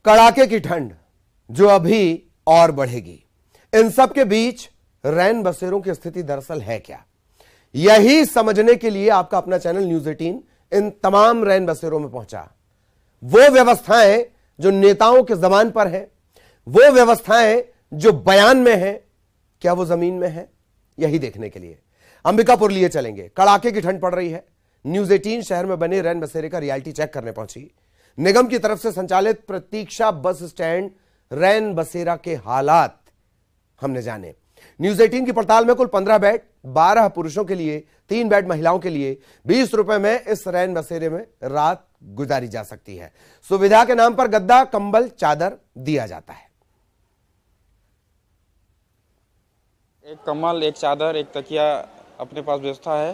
कड़ाके की ठंड जो अभी और बढ़ेगी, इन सब के बीच रैन बसेरों की स्थिति दरअसल है क्या, यही समझने के लिए आपका अपना चैनल न्यूज 18 इन तमाम रैन बसेरों में पहुंचा। वो व्यवस्थाएं जो नेताओं के जबान पर है, वो व्यवस्थाएं जो बयान में है, क्या वो जमीन में है, यही देखने के लिए अंबिकापुर लिए चलेंगे। कड़ाके की ठंड पड़ रही है। न्यूज 18 शहर में बने रैन बसेरे का रियलिटी चेक करने पहुंची। निगम की तरफ से संचालित प्रतीक्षा बस स्टैंड रैन बसेरा के हालात हमने जाने। न्यूज 18 की पड़ताल में कुल 15 बेड, 12 पुरुषों के लिए, 3 बेड महिलाओं के लिए 20 रुपए में इस रैन बसेरे में रात गुजारी जा सकती है। सुविधा के नाम पर गद्दा, कंबल, चादर दिया जाता है। एक कंबल, एक चादर, एक तकिया अपने पास व्यवस्था है।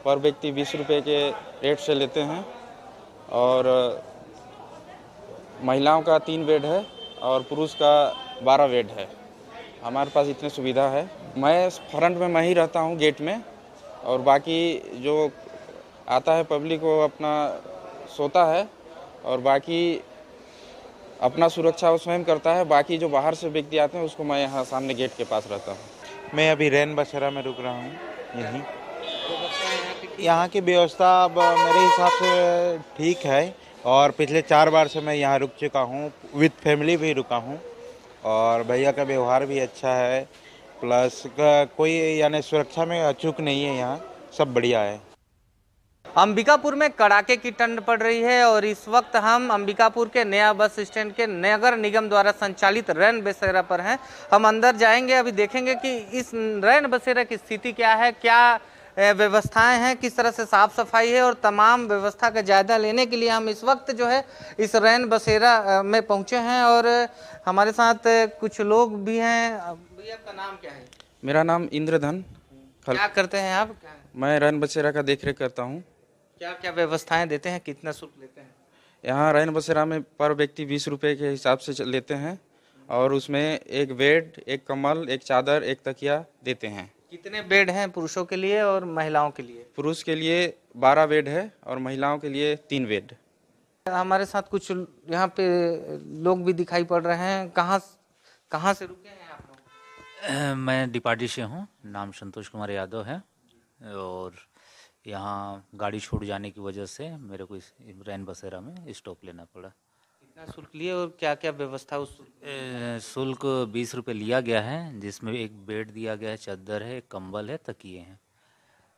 पर व्यक्ति 20 रुपए के रेट से लेते हैं और महिलाओं का 3 बेड है और पुरुष का 12 बेड है। हमारे पास इतनी सुविधा है। मैं फ्रंट में मैं ही रहता हूँ गेट में, और बाकी जो आता है पब्लिक वो अपना सोता है और बाकी अपना सुरक्षा वो स्वयं करता है। बाकी जो बाहर से व्यक्ति आते हैं उसको मैं यहाँ सामने गेट के पास रहता हूँ। मैं अभी रैन बसेरा में रुक रहा हूँ। यहीं यहाँ की व्यवस्था अब मेरे हिसाब से ठीक है, और पिछले 4 बार से मैं यहाँ रुक चुका हूँ, विद फैमिली भी रुका हूँ, और भैया का व्यवहार भी अच्छा है। प्लस कोई यानी सुरक्षा में अचूक नहीं है, यहाँ सब बढ़िया है। अंबिकापुर में कड़ाके की ठंड पड़ रही है और इस वक्त हम अंबिकापुर के नया बस स्टैंड के नगर निगम द्वारा संचालित रैन बसेरा पर हैं। हम अंदर जाएंगे, अभी देखेंगे कि इस रैन बसेरा की स्थिति क्या है, क्या व्यवस्थाएं हैं, किस तरह से साफ सफाई है, और तमाम व्यवस्था का जायजा लेने के लिए हम इस वक्त जो है इस रैन बसेरा में पहुंचे हैं। और हमारे साथ कुछ लोग भी हैं। भैया आपका नाम क्या है? मेरा नाम इंद्रधन। क्या करते हैं आप? मैं रैन बसेरा का देखरेख करता हूँ। क्या क्या व्यवस्थाएं देते हैं, कितना शुल्क लेते हैं? यहाँ रैन बसेरा में पर व्यक्ति 20 रुपए के हिसाब से लेते हैं, और उसमें एक बेड, एक कंबल, एक चादर, एक तकिया देते हैं। कितने बेड हैं पुरुषों के लिए और महिलाओं के लिए? पुरुष के लिए 12 बेड है और महिलाओं के लिए 3 बेड। हमारे साथ कुछ यहाँ पे लोग भी दिखाई पड़ रहे हैं। कहाँ से रुके हैं आप लोग? मैं डिपार्टी से हूँ, नाम संतोष कुमार यादव है, और यहाँ गाड़ी छूट जाने की वजह से मेरे को इस रैन बसेरा में स्टॉप लेना पड़ा। कितना शुल्क लिए और क्या क्या व्यवस्था? उस शुल्क 20 रुपये लिया गया है, जिसमें एक बेड दिया गया है, चादर है, कंबल है, तकिए हैं।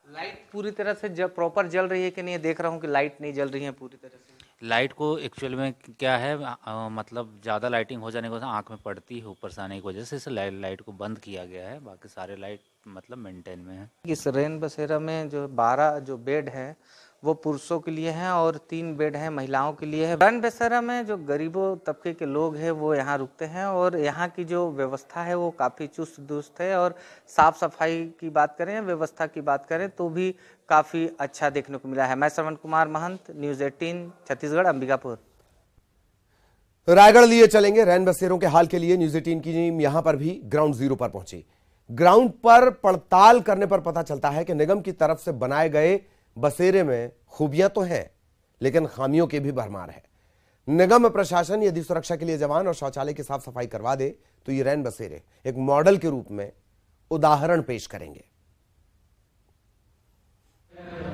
लाइट पूरी तरह से प्रॉपर जल रही है कि नहीं? देख रहा हूँ कि लाइट नहीं जल रही है पूरी तरह से। लाइट को एक्चुअल में क्या है, मतलब ज़्यादा लाइटिंग हो जाने के बाद आँख में पड़ती है ऊपर से आने की वजह से इसे लाइट को बंद किया गया है। बाकी सारे लाइट मतलब मेंटेन में है। इस रैन बसेरा में जो 12 जो बेड हैं वो पुरुषों के लिए हैं और 3 बेड हैं महिलाओं के लिए है। रैन बसेरा में जो गरीबों तबके के लोग हैं वो यहाँ रुकते हैं, और यहाँ की जो व्यवस्था है वो काफ़ी चुस्त दुरुस्त है। और साफ़ सफाई की बात करें, व्यवस्था की बात करें तो भी काफ़ी अच्छा देखने को मिला है। मैं श्रवण कुमार महंत, न्यूज़ 18 छत्तीसगढ़, अंबिकापुर। रायगढ़ लिए चलेंगे। रैन बसेरों के हाल के लिए न्यूज 18 की टीम यहां पर भी ग्राउंड जीरो पर पहुंची। ग्राउंड पर पड़ताल करने पर पता चलता है कि निगम की तरफ से बनाए गए बसेरे में खूबियां तो हैं, लेकिन खामियों की भी भरमार है। निगम प्रशासन यदि सुरक्षा के लिए जवान और शौचालय की साफ सफाई करवा दे तो ये रैन बसेरे एक मॉडल के रूप में उदाहरण पेश करेंगे।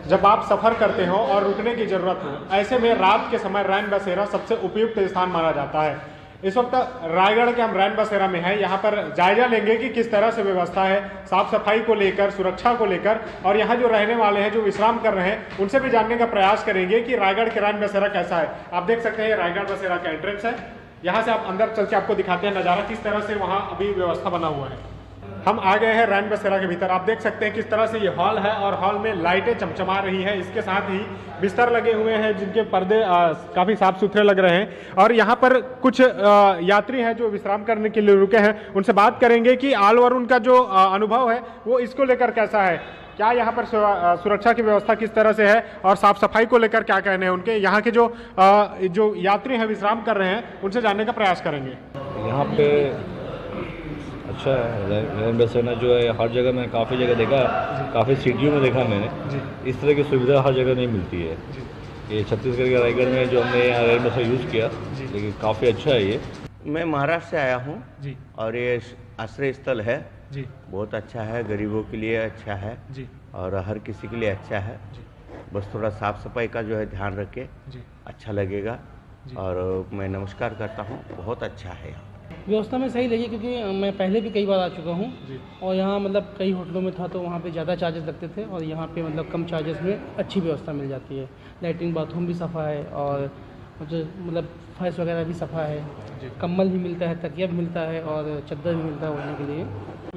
जब आप सफर करते हो और रुकने की जरूरत हो, ऐसे में रात के समय रैन बसेरा सबसे उपयुक्त स्थान माना जाता है। इस वक्त रायगढ़ के हम रैन बसेरा में हैं। यहाँ पर जायजा लेंगे कि किस तरह से व्यवस्था है साफ सफाई को लेकर, सुरक्षा को लेकर, और यहाँ जो रहने वाले हैं, जो विश्राम कर रहे हैं, उनसे भी जानने का प्रयास करेंगे कि रायगढ़ के रैन बसेरा कैसा है। आप देख सकते हैं रायगढ़ बसेरा का एंट्रेंस है। यहाँ से आप अंदर चल के आपको दिखाते हैं नज़ारा, किस तरह से वहाँ अभी व्यवस्था बना हुआ है। हम आ गए हैं रैन बसेरा के भीतर। आप देख सकते हैं किस तरह से ये हॉल है और हॉल में लाइटें चमचमा रही हैं। इसके साथ ही बिस्तर लगे हुए हैं जिनके पर्दे काफ़ी साफ सुथरे लग रहे हैं। और यहाँ पर कुछ यात्री हैं जो विश्राम करने के लिए रुके हैं। उनसे बात करेंगे कि ऑल ओवर उनका जो अनुभव है वो इसको लेकर कैसा है, क्या यहाँ पर सुरक्षा की व्यवस्था किस तरह से है, और साफ सफाई को लेकर क्या कहने हैं उनके। यहाँ के जो यात्री हैं विश्राम कर रहे हैं उनसे जानने का प्रयास करेंगे। यहाँ पे अच्छा है रैन बसेरा जो है, हर जगह मैंने काफ़ी जगह देखा, काफ़ी सिटियों में देखा मैंने। इस तरह की सुविधा हर जगह नहीं मिलती है। ये छत्तीसगढ़ के रायगढ़ में जो हमने यहाँ रैन बसेरा यूज़ किया, लेकिन काफ़ी अच्छा है ये। मैं महाराष्ट्र से आया हूँ जी और ये आश्रय स्थल है, जी बहुत अच्छा है, गरीबों के लिए अच्छा है जी और हर किसी के लिए अच्छा है। बस थोड़ा साफ सफाई का जो है ध्यान रखे, जी अच्छा लगेगा। और मैं नमस्कार करता हूँ, बहुत अच्छा है यहाँ। व्यवस्था में सही लगी क्योंकि मैं पहले भी कई बार आ चुका हूँ और यहाँ मतलब कई होटलों में था तो वहाँ पे ज़्यादा चार्जेस लगते थे और यहाँ पे मतलब कम चार्जेस में अच्छी व्यवस्था मिल जाती है। लैट्रिन बाथरूम भी सफ़ा है और जो मतलब फर्श वगैरह भी सफ़ा है, कंबल भी मिलता है, तकिया भी मिलता है और चद्दर भी मिलता है ओढ़ने के लिए।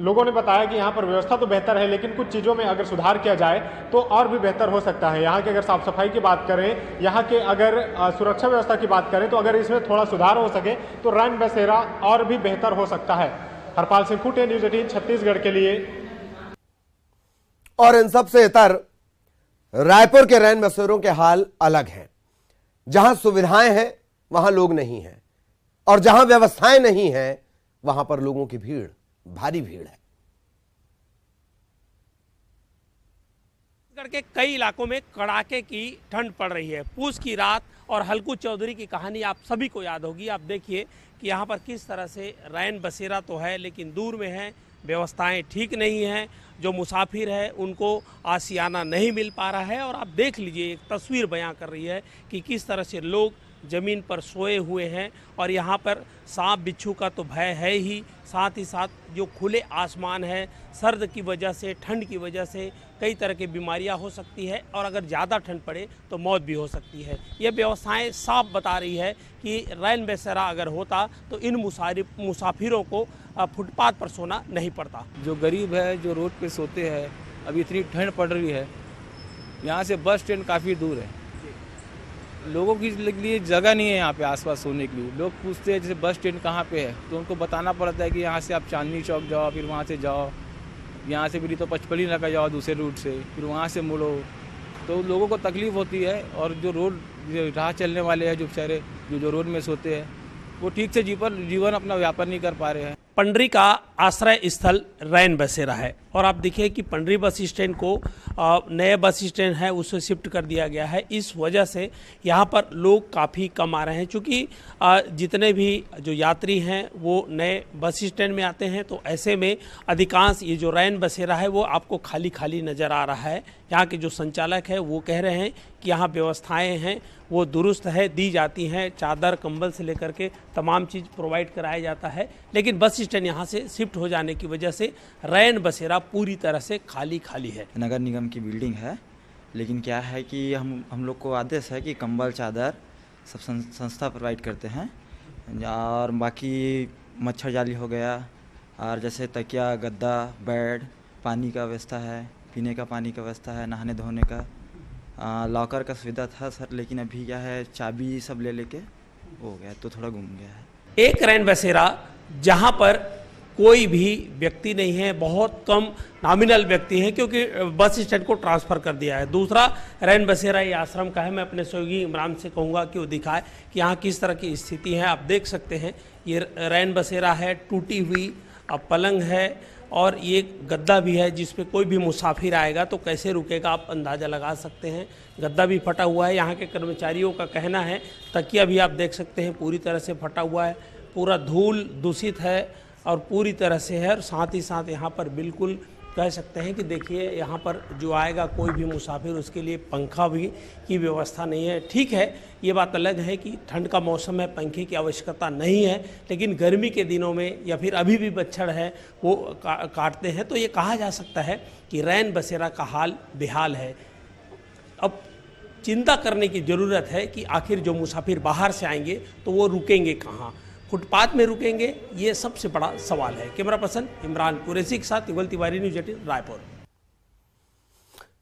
लोगों ने बताया कि यहाँ पर व्यवस्था तो बेहतर है, लेकिन कुछ चीज़ों में अगर सुधार किया जाए तो और भी बेहतर हो सकता है। यहाँ की अगर साफ सफाई की बात करें, यहाँ के अगर सुरक्षा व्यवस्था की बात करें तो अगर इसमें थोड़ा सुधार हो सके तो रैन बसेरा और भी बेहतर हो सकता है। हरपाल सिंह फूटे, न्यूज़ 18 छत्तीसगढ़ के लिए। और इन सबसे इतर रायपुर के रैन बसेरों के हाल अलग हैं। जहां सुविधाएं हैं वहां लोग नहीं हैं और जहां व्यवस्थाएं नहीं हैं वहां पर लोगों की भीड़, भारी भीड़ है। छत्तीसगढ़ के कई इलाकों में कड़ाके की ठंड पड़ रही है। पूस की रात और हल्कू चौधरी की कहानी आप सभी को याद होगी। आप देखिए कि यहाँ पर किस तरह से रैन बसेरा तो है लेकिन दूर में है, व्यवस्थाएं ठीक नहीं हैं, जो मुसाफिर है उनको आशियाना नहीं मिल पा रहा है। और आप देख लीजिए, एक तस्वीर बयां कर रही है कि किस तरह से लोग ज़मीन पर सोए हुए हैं और यहाँ पर सांप बिच्छू का तो भय है ही, साथ ही साथ जो खुले आसमान है, सर्द की वजह से, ठंड की वजह से कई तरह की बीमारियां हो सकती है और अगर ज़्यादा ठंड पड़े तो मौत भी हो सकती है। ये व्यवस्थाएं साफ बता रही है कि रैन बसेरा अगर होता तो इन मुसाफिरों को फुटपाथ पर सोना नहीं पड़ता। जो गरीब है, जो रोड पे सोते हैं, अभी इतनी ठंड पड़ रही है, यहाँ से बस स्टैंड काफ़ी दूर है, लोगों के लिए जगह नहीं है यहाँ पे आसपास सोने के लिए। लोग पूछते हैं जैसे बस स्टैंड कहाँ पे है तो उनको बताना पड़ता है कि यहाँ से आप चांदनी चौक जाओ, फिर वहाँ से जाओ, यहाँ से भी तो पचपली लगा जाओ दूसरे रूट से, फिर वहाँ से मुड़ो। तो लोगों को तकलीफ़ होती है और जो रोड राह चलने वाले हैं, जो बेचारे जो रोड में सोते हैं, वो ठीक से जीवन अपना व्यापार नहीं कर पा रहे हैं। पंडरी का आश्रय स्थल रैन बसेरा है और आप देखिए कि पंडरी बस स्टैंड को नए बस स्टैंड है उससे शिफ्ट कर दिया गया है। इस वजह से यहाँ पर लोग काफ़ी कम आ रहे हैं, क्योंकि जितने भी जो यात्री हैं वो नए बस स्टैंड में आते हैं, तो ऐसे में अधिकांश ये जो रैन बसेरा है वो आपको खाली खाली नज़र आ रहा है। यहाँ के जो संचालक है वो कह रहे हैं कि यहाँ व्यवस्थाएं हैं वो दुरुस्त है, दी जाती हैं, चादर कंबल से लेकर के तमाम चीज़ प्रोवाइड कराया जाता है, लेकिन बस स्टैंड यहाँ से शिफ्ट हो जाने की वजह से रैन बसेरा पूरी तरह से खाली खाली है। नगर निगम की बिल्डिंग है, लेकिन क्या है कि हम लोग को आदेश है कि कंबल चादर सब संस्था प्रोवाइड करते हैं और बाकी मच्छर जाली हो गया और जैसे तकिया, गद्दा, बेड, पानी का व्यवस्था है, पीने का पानी का व्यवस्था है, नहाने धोने का, लॉकर का सुविधा था सर, लेकिन अभी क्या है चाबी सब ले लेके हो गया तो थोड़ा घूम गया है। एक रैन बसेरा जहाँ पर कोई भी व्यक्ति नहीं है, बहुत कम नॉमिनल व्यक्ति हैं क्योंकि बस स्टैंड को ट्रांसफ़र कर दिया है। दूसरा रैन बसेरा ये आश्रम का है। मैं अपने सहयोगी इमरान से कहूँगा कि वो दिखाए कि यहाँ किस तरह की स्थिति है। आप देख सकते हैं ये रैन बसेरा है, टूटी हुई पलंग है और ये गद्दा भी है जिस पे कोई भी मुसाफिर आएगा तो कैसे रुकेगा आप अंदाज़ा लगा सकते हैं। गद्दा भी फटा हुआ है। यहाँ के कर्मचारियों का कहना है, तकिया भी आप देख सकते हैं पूरी तरह से फटा हुआ है, पूरा धूल दूषित है और पूरी तरह से है। और साथ ही साथ यहाँ पर बिल्कुल कह सकते हैं कि देखिए यहाँ पर जो आएगा कोई भी मुसाफिर उसके लिए पंखा भी की व्यवस्था नहीं है। ठीक है, ये बात अलग है कि ठंड का मौसम है, पंखे की आवश्यकता नहीं है, लेकिन गर्मी के दिनों में या फिर अभी भी बच्छड़ है वो काटते हैं, तो ये कहा जा सकता है कि रैन बसेरा का हाल बेहाल है। अब चिंता करने की ज़रूरत है कि आखिर जो मुसाफिर बाहर से आएंगे तो वो रुकेंगे कहाँ, फुटपाथ में रुकेंगे, ये सबसे बड़ा सवाल है। कैमरा पर्सन इमरान कुरैशी के साथ युगल तिवारी, न्यूज़ 18 रायपुर।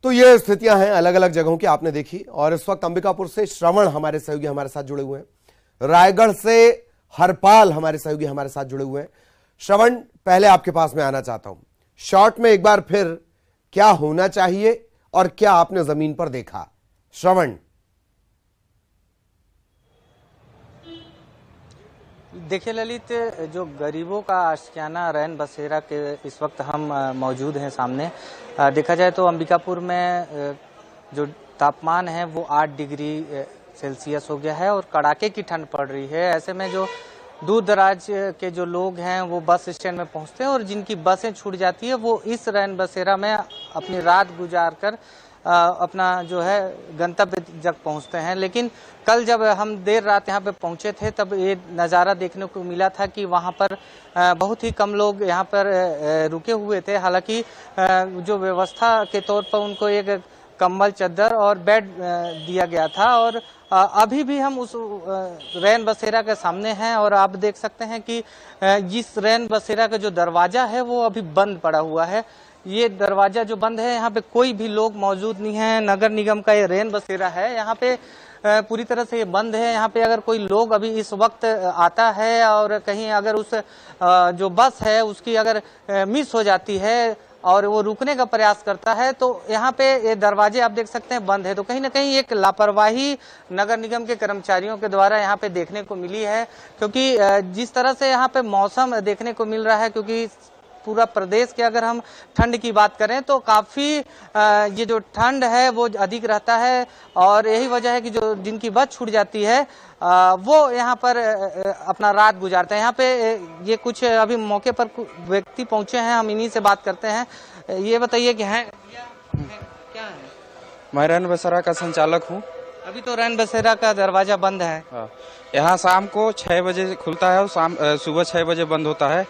तो ये स्थितियां हैं अलग अलग जगहों की, आपने देखी। और इस वक्त अंबिकापुर से श्रवण हमारे सहयोगी हमारे साथ जुड़े हुए हैं, रायगढ़ से हरपाल हमारे सहयोगी हमारे साथ जुड़े हुए हैं। श्रवण, पहले आपके पास में आना चाहता हूं, शॉर्ट में एक बार फिर क्या होना चाहिए और क्या आपने जमीन पर देखा? श्रवण। देखिए ललित, जो गरीबों का आशियाना रैन बसेरा के इस वक्त हम मौजूद हैं सामने। देखा जाए तो अंबिकापुर में जो तापमान है वो 8 डिग्री सेल्सियस हो गया है और कड़ाके की ठंड पड़ रही है। ऐसे में जो दूर दराज के जो लोग हैं वो बस स्टैंड में पहुंचते हैं और जिनकी बसें छूट जाती है वो इस रैन बसेरा में अपनी रात गुजार कर अपना जो है गंतव्य तक पहुंचते हैं। लेकिन कल जब हम देर रात यहाँ पे पहुंचे थे तब ये नज़ारा देखने को मिला था कि वहाँ पर बहुत ही कम लोग यहाँ पर रुके हुए थे। हालांकि जो व्यवस्था के तौर पर उनको एक कंबल, चद्दर और बेड दिया गया था और अभी भी हम उस रैन बसेरा के सामने हैं और आप देख सकते हैं कि जिस रैन बसेरा का जो दरवाज़ा है वो अभी बंद पड़ा हुआ है। ये दरवाज़ा जो बंद है, यहाँ पे कोई भी लोग मौजूद नहीं है। नगर निगम का ये रैन बसेरा है, यहाँ पे पूरी तरह से ये बंद है। यहाँ पे अगर कोई लोग अभी इस वक्त आता है और कहीं अगर उस जो बस है उसकी अगर मिस हो जाती है और वो रुकने का प्रयास करता है तो यहाँ पे ये दरवाजे आप देख सकते हैं बंद है। तो कहीं ना कहीं एक लापरवाही नगर निगम के कर्मचारियों के द्वारा यहाँ पे देखने को मिली है, क्योंकि जिस तरह से यहाँ पे मौसम देखने को मिल रहा है, क्योंकि पूरा प्रदेश के अगर हम ठंड की बात करें तो काफ़ी ये जो ठंड है वो अधिक रहता है और यही वजह है कि जो जिनकी बस छूट जाती है वो यहाँ पर अपना रात गुजारते हैं। यहाँ पे ये कुछ अभी मौके पर व्यक्ति पहुंचे हैं, हम इन्हीं से बात करते हैं। ये बताइए कि हैं क्या है? मैं रैन बसेरा का संचालक हूँ। अभी तो रैन बसेरा का दरवाजा बंद है। यहाँ शाम को 6 बजे खुलता है और सुबह 6 बजे बंद होता है।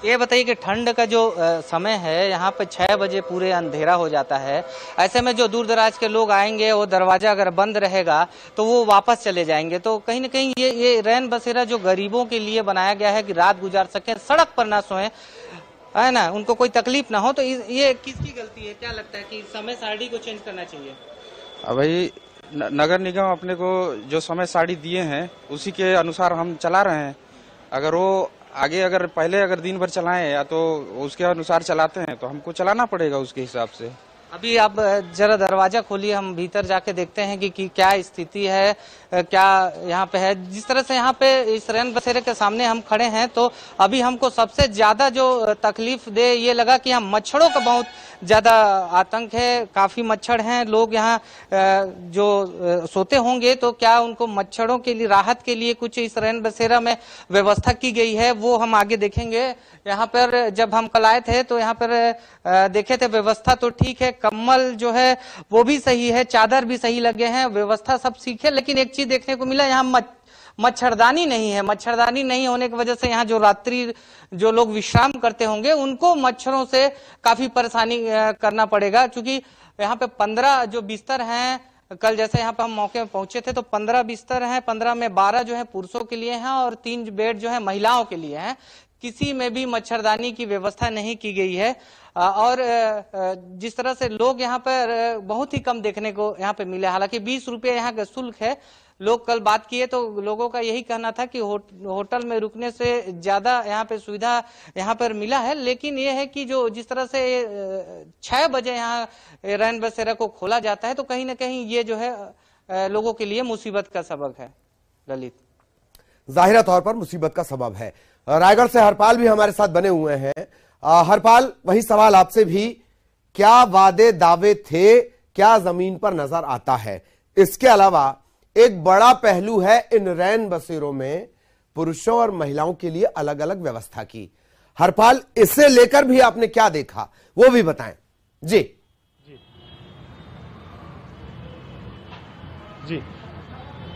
ये बताइए कि ठंड का जो समय है यहाँ पे 6 बजे पूरे अंधेरा हो जाता है। ऐसे में जो दूर दराज के लोग आएंगे वो दरवाजा अगर बंद रहेगा तो वो वापस चले जाएंगे। तो कहीं ना कहीं ये रैन बसेरा जो गरीबों के लिए बनाया गया है कि रात गुजार सकें, सड़क पर ना सोएं, है ना, उनको कोई तकलीफ ना हो। तो ये किसकी गलती है? क्या लगता है कि समय सारणी को चेंज करना चाहिए? भाई नगर निगम अपने को जो समय सारणी दिए हैं उसी के अनुसार हम चला रहे हैं। अगर वो आगे अगर पहले अगर दिन भर चलाएं या तो उसके अनुसार चलाते हैं तो हमको चलाना पड़ेगा उसके हिसाब से। अभी आप जरा दरवाजा खोलिए, हम भीतर जाके देखते हैं कि क्या स्थिति है, क्या यहाँ पे है। जिस तरह से यहाँ पे इस रैन बसेरे के सामने हम खड़े हैं तो अभी हमको सबसे ज्यादा जो तकलीफ दे ये लगा कि यहाँ मच्छरों का बहुत ज्यादा आतंक है। काफी मच्छर हैं। लोग यहाँ जो सोते होंगे तो क्या उनको मच्छरों के लिए राहत के लिए कुछ इस रैन बसेरा में व्यवस्था की गई है वो हम आगे देखेंगे। यहाँ पर जब हम कल आए थे तो यहाँ पर देखे थे व्यवस्था तो ठीक है, कम्बल जो है वो भी सही है, चादर भी सही लगे हैं, व्यवस्था सब ठीक है। लेकिन एक चीज देखने को मिला, यहाँ मच्छरदानी नहीं है। मच्छरदानी नहीं होने की वजह से यहाँ जो रात्रि जो लोग विश्राम करते होंगे उनको मच्छरों से काफी परेशानी करना पड़ेगा, क्योंकि यहाँ पे 15 जो बिस्तर हैं, कल जैसे यहाँ पे हम मौके में पहुंचे थे तो 15 बिस्तर हैं। 15 में 12 जो है पुरुषों के लिए हैं और 3 बेड जो है महिलाओं के लिए हैं। किसी में भी मच्छरदानी की व्यवस्था नहीं की गई है और जिस तरह से लोग यहाँ पर बहुत ही कम देखने को यहाँ पे मिले। हालांकि 20 रुपये यहाँ का शुल्क है। लोग कल बात किए तो लोगों का यही कहना था कि होटल में रुकने से ज्यादा यहाँ पे सुविधा यहाँ पर मिला है। लेकिन ये है कि जो जिस तरह से 6 बजे यहाँ रैन बसेरा को खोला जाता है तो कहीं ना कहीं ये जो है लोगों के लिए मुसीबत का सबब है। ललित, जाहिरा तौर पर मुसीबत का सबब है। रायगढ़ से हरपाल भी हमारे साथ बने हुए हैं। हरपाल, वही सवाल आपसे भी, क्या वादे दावे थे, क्या जमीन पर नजर आता है? इसके अलावा एक बड़ा पहलू है इन रैन बसेरों में पुरुषों और महिलाओं के लिए अलग अलग व्यवस्था की। हरपाल, इसे लेकर भी आपने क्या देखा वो भी बताएं। जी जी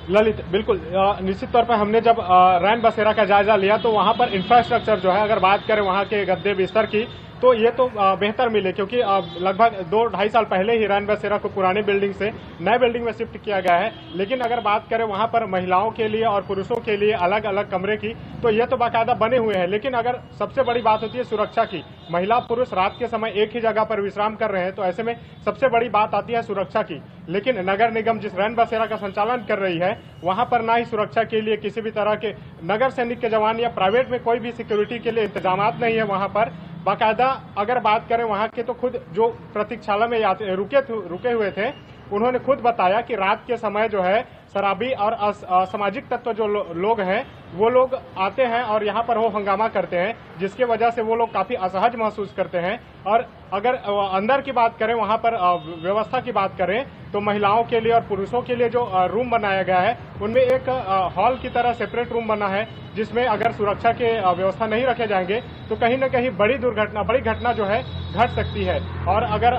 ललित, बिल्कुल निश्चित तौर पर हमने जब रैन बसेरा का जायजा लिया तो वहां पर इंफ्रास्ट्रक्चर जो है, अगर बात करें वहां के गद्दे बिस्तर की, तो ये तो बेहतर मिले, क्योंकि लगभग 2-2.5 साल पहले ही रैन बसेरा को पुरानी बिल्डिंग से नए बिल्डिंग में शिफ्ट किया गया है। लेकिन अगर बात करें वहां पर महिलाओं के लिए और पुरुषों के लिए अलग अलग कमरे की, तो ये तो बाकायदा बने हुए हैं। लेकिन अगर सबसे बड़ी बात होती है सुरक्षा की, महिला पुरुष रात के समय एक ही जगह पर विश्राम कर रहे हैं, तो ऐसे में सबसे बड़ी बात आती है सुरक्षा की। लेकिन नगर निगम जिस रैन बसेरा का संचालन कर रही है वहां पर ना ही सुरक्षा के लिए किसी भी तरह के नगर सैनिक के जवान या प्राइवेट में कोई भी सिक्योरिटी के लिए इंतजाम नहीं है। वहां पर बाकायदा अगर बात करें वहां के, तो खुद जो प्रतीक्षालय में रुके हुए थे उन्होंने खुद बताया कि रात के समय जो है शराबी और असामाजिक तत्व जो लोग हैं वो लोग आते हैं और यहाँ पर वो हंगामा करते हैं, जिसकी वजह से वो लोग काफी असहज महसूस करते हैं। और अगर अंदर की बात करें, वहाँ पर व्यवस्था की बात करें, तो महिलाओं के लिए और पुरुषों के लिए जो रूम बनाया गया है उनमें एक हॉल की तरह सेपरेट रूम बना है, जिसमें अगर सुरक्षा के व्यवस्था नहीं रखे जाएंगे तो कहीं न कहीं बड़ी घटना जो है घट सकती है। और अगर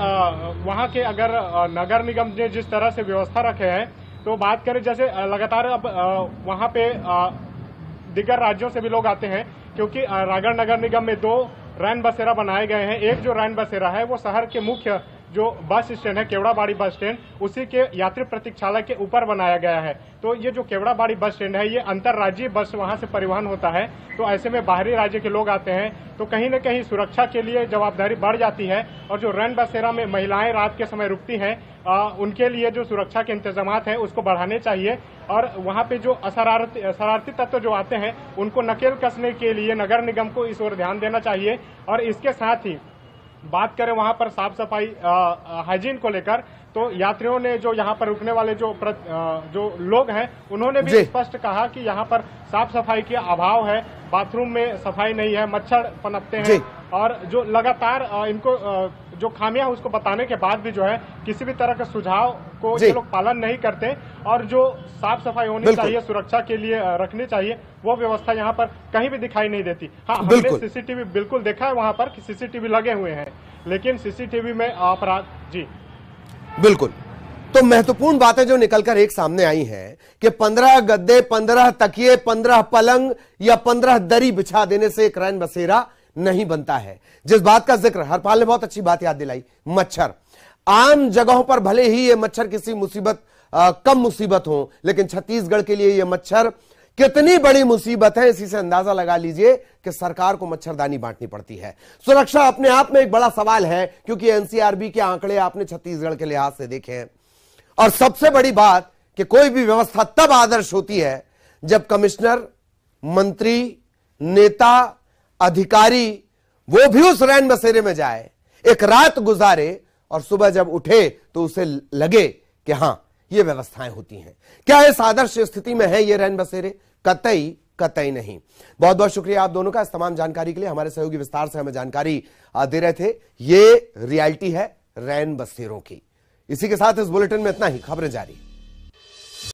वहाँ के अगर नगर निगम ने जिस तरह से व्यवस्था रखे हैं, तो बात करें जैसे लगातार अब वहाँ पे दिगर राज्यों से भी लोग आते हैं, क्योंकि रायगढ़ नगर निगम में 2 रैन बसेरा बनाए गए हैं। एक जो रैन बसेरा है वो शहर के मुख्य जो बस स्टैंड है केवड़ाबाड़ी बस स्टैंड, उसी के यात्री प्रतीक्षालय के ऊपर बनाया गया है। तो ये जो केवड़ाबाड़ी बस स्टैंड है ये अंतर्राज्यीय बस वहां से परिवहन होता है, तो ऐसे में बाहरी राज्य के लोग आते हैं, तो कहीं न कहीं सुरक्षा के लिए जवाबदारी बढ़ जाती है। और जो रैन बसेरा में महिलाएं रात के समय रुकती हैं, उनके लिए जो सुरक्षा के इंतजाम हैं उसको बढ़ाने चाहिए। और वहाँ पे जो शरारती तत्व जो आते हैं उनको नकेल कसने के लिए नगर निगम को इस ओर ध्यान देना चाहिए। और इसके साथ ही बात करें वहां पर साफ सफाई हाइजीन को लेकर, तो यात्रियों ने जो यहाँ पर रुकने वाले जो लोग हैं उन्होंने भी स्पष्ट कहा कि यहाँ पर साफ सफाई के अभाव है, बाथरूम में सफाई नहीं है, मच्छर पनपते हैं। और जो लगातार इनको जो खामियां उसको बताने के बाद भी जो है किसी भी तरह के सुझाव को ये लोग पालन नहीं करते। और जो साफ सफाई होनी चाहिए, सुरक्षा के लिए रखनी चाहिए, वो व्यवस्था यहाँ पर कहीं भी दिखाई नहीं देती। हाँ, हमने सीसीटीवी बिल्कुल देखा है वहाँ पर कि सीसीटीवी लगे हुए हैं, लेकिन सीसीटीवी में अपराध जी बिल्कुल। तो महत्वपूर्ण बातें जो निकलकर एक सामने आई हैं कि 15 गद्दे, 15 तकिए, 15 पलंग या 15 दरी बिछा देने से एक रैन बसेरा नहीं बनता है। जिस बात का जिक्र हरपाल ने बहुत अच्छी बात याद दिलाई, मच्छर। आम जगहों पर भले ही ये मच्छर किसी मुसीबत कम मुसीबत हो, लेकिन छत्तीसगढ़ के लिए ये मच्छर कितनी बड़ी मुसीबत है, इसी से अंदाजा लगा लीजिए कि सरकार को मच्छरदानी बांटनी पड़ती है। सुरक्षा अपने आप में एक बड़ा सवाल है, क्योंकि एनसीआरबी के आंकड़े आपने छत्तीसगढ़ के लिहाज से देखे हैं। और सबसे बड़ी बात कि कोई भी व्यवस्था तब आदर्श होती है जब कमिश्नर, मंत्री, नेता, अधिकारी वो भी उस रैन बसेरे में जाए, एक रात गुजारे और सुबह जब उठे तो उसे लगे कि हां ये व्यवस्थाएं होती हैं। क्या इस आदर्श स्थिति में है ये रैन बसेरे? कतई नहीं। बहुत बहुत शुक्रिया आप दोनों का इस तमाम जानकारी के लिए। हमारे सहयोगी विस्तार से हमें जानकारी दे रहे थे। ये रियलिटी है रैन बसेरों की। इसी के साथ इस बुलेटिन में इतना ही। खबरें जारी।